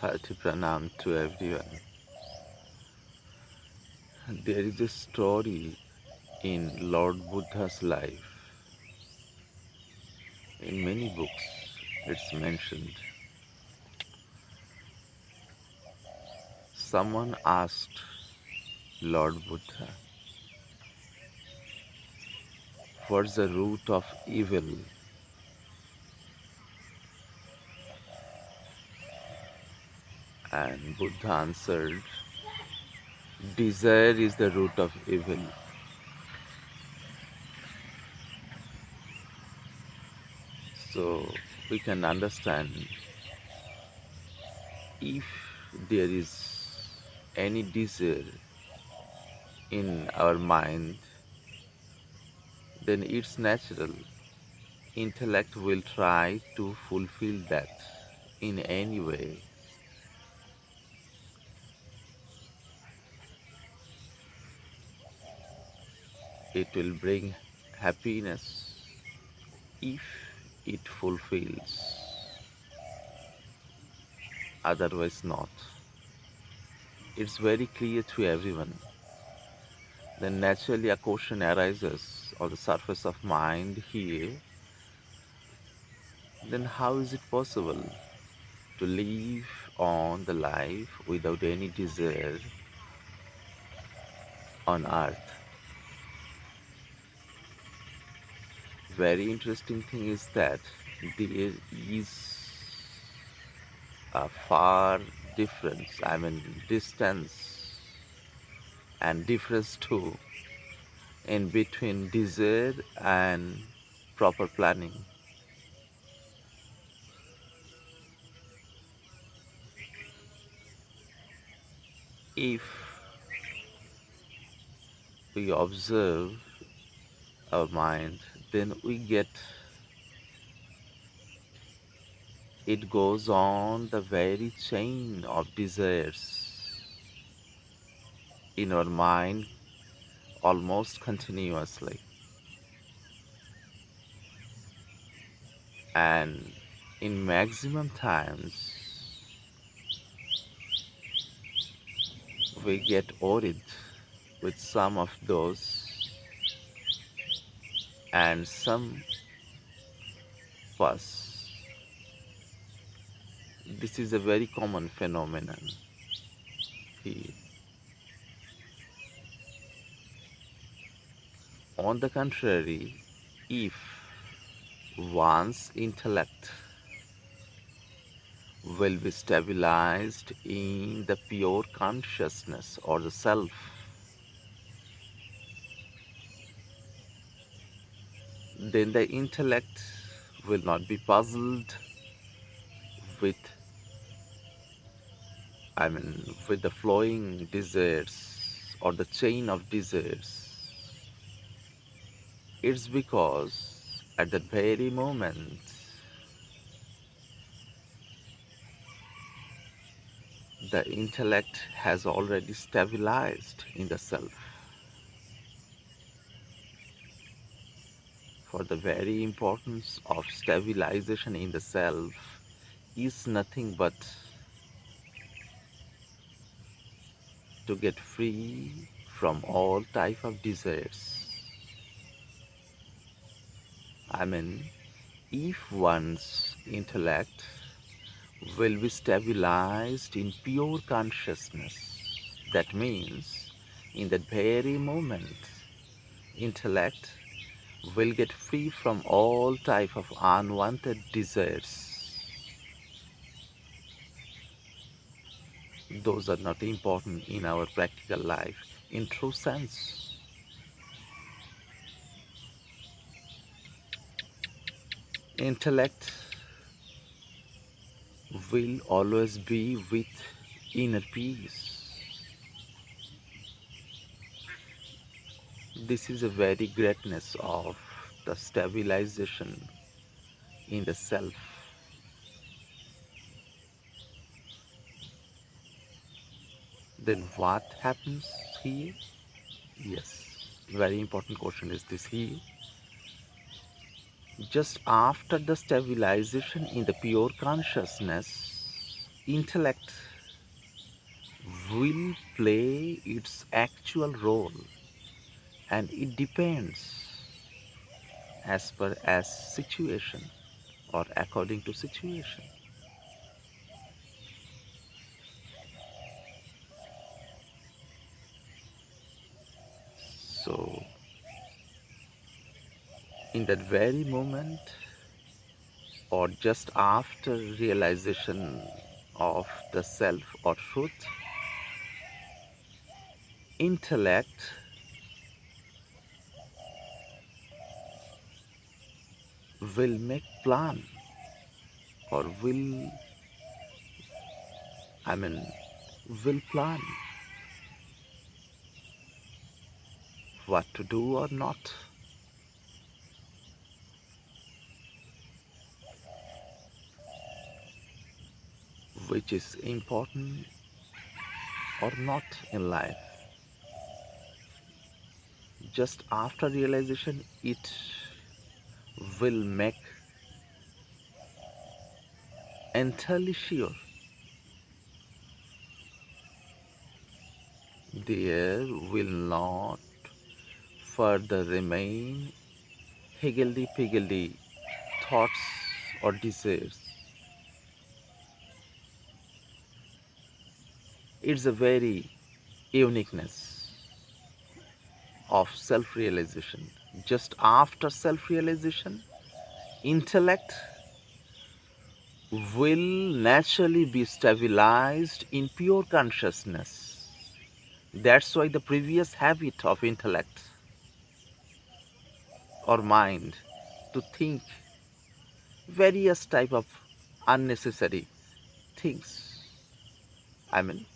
Hearty pranam to everyone. There is a story in Lord Buddha's life. In many books, it's mentioned. Someone asked Lord Buddha, what's the root of evil? And Buddha answered, desire is the root of evil. So we can understand if there is any desire in our mind, then it's natural. Intellect will try to fulfill that in any way. It will bring happiness if it fulfills, otherwise, not. It's very clear to everyone. Then, naturally, a question arises on the surface of mind here. Then, how is it possible to live on the life without any desire on earth? Very interesting thing is that there is a far difference, distance and difference too in between desire and proper planning. If we observe our mind, then we get it goes on the very chain of desires in our mind almost continuously. And in maximum times, we get worried with some of those, and some of us, this is a very common phenomenon here. On the contrary, if one's intellect will be stabilized in the pure consciousness or the self, then the intellect will not be puzzled with, with the flowing desires or the chain of desires. It's because at that very moment, the intellect has already stabilized in the self. For the very importance of stabilization in the self is nothing but to get free from all type of desires. If one's intellect will be stabilized in pure consciousness, that means in that very moment, intellect will get free from all type of unwanted desires. Those are not important in our practical life in true sense. Intellect will always be with inner peace. This is a very greatness of the stabilization in the self. Then what happens here? Yes, very important question is this here. Just after the stabilization in the pure consciousness, intellect will play its actual role, and it depends as per as situation or according to situation. So in that very moment or just after realization of the self or truth, intellect will make plan or I mean will plan what to do or not, which is important or not in life. Just after realization, it will make entirely sure there will not further remain higgledy-piggledy thoughts or desires. It's a very uniqueness of self-realization. Just after self-realization, intellect will naturally be stabilized in pure consciousness. That's why the previous habit of intellect or mind to think various type of unnecessary things. I mean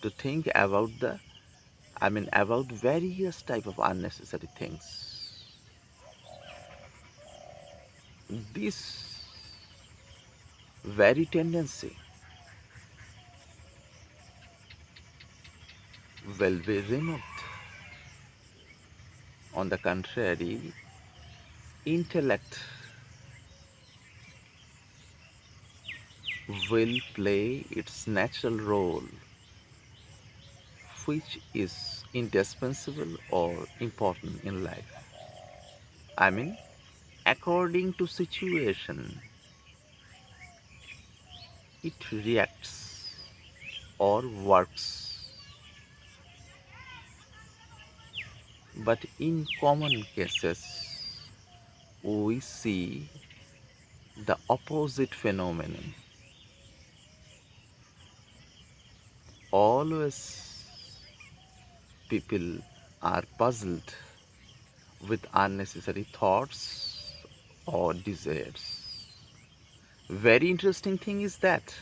to think about about various type of unnecessary things. This very tendency will be removed. On the contrary, intellect will play its natural role, which is indispensable or important in life. I mean, according to situation, it reacts or works. But in common cases, we see the opposite phenomenon. Always people are puzzled with unnecessary thoughts or desires. Very interesting thing is that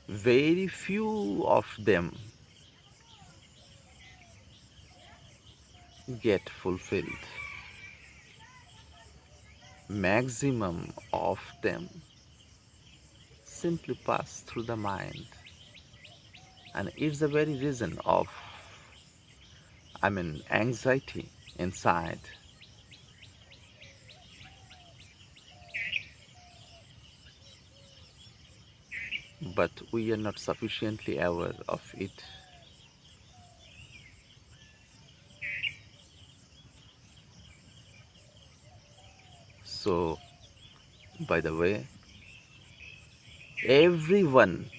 very few of them get fulfilled. Maximum of them simply pass through the mind, and it's the very reason of anxiety inside. But we are not sufficiently aware of it. So, by the way, everyone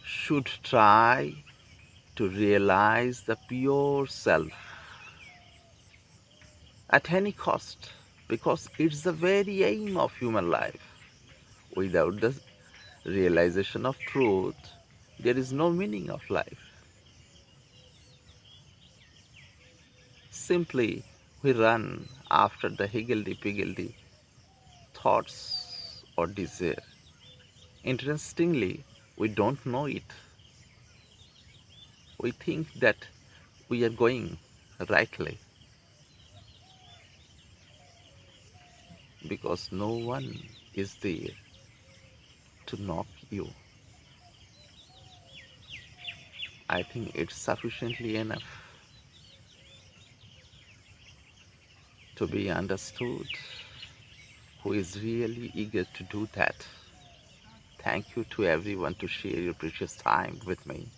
should try to realize the pure self at any cost, because it's the very aim of human life. Without the realization of truth, there is no meaning of life. Simply, we run after the higgledy-piggledy thoughts or desire. Interestingly, we don't know it. We think that we are going rightly because no one is there to knock you. I think it's sufficiently enough to be understood who is really eager to do that. Thank you to everyone to share your precious time with me.